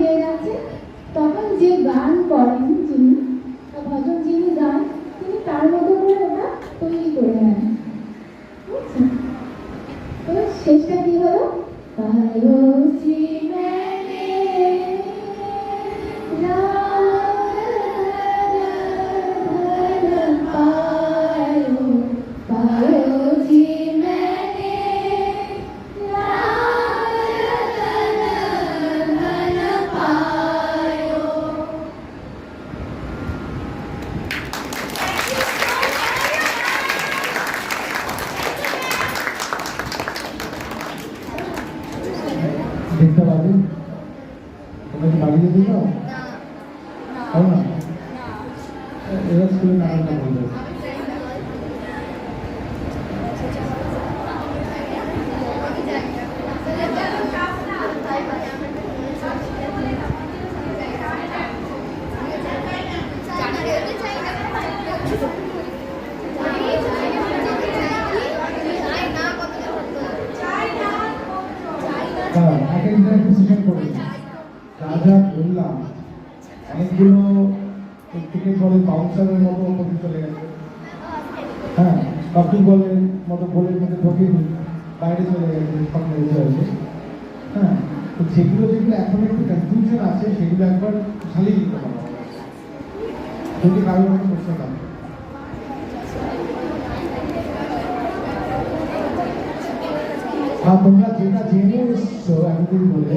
গেয়ে যাচ্ছে, তখন যে গান করেন যিনি, ভজন যিনি গান, তিনি তার মতো করে ওটা তৈরি করে নেন। বুঝছেন? তো শেষটা কি হলো? পায়ো জীবনে পায়ো পায়ো জীবনে দেখতে পাবি তোমরা কি বাড়ি যেতে চাও? না এরা স্কুলে নামটা বলবে এক একজন ডিসিশন করে যা যা বললাম অনেকগুলো থেকে বলে বাউন্সারের মতো মধ্যে চলে গেছে, হ্যাঁ কপি বলের মতো বলের মধ্যে ঢোকে বাইরে চলে গেছে, স্বপ্নে হয়েছে। হ্যাঁ, তো যেগুলো যেগুলো এখন একটু কনফিউশন আছে সেগুলো একবার খালি দিতে হবে যদি কারোর কোনো প্রশ্ন থাকে। আর তোমরা যেটা জেনে এসছো এতদিন বলে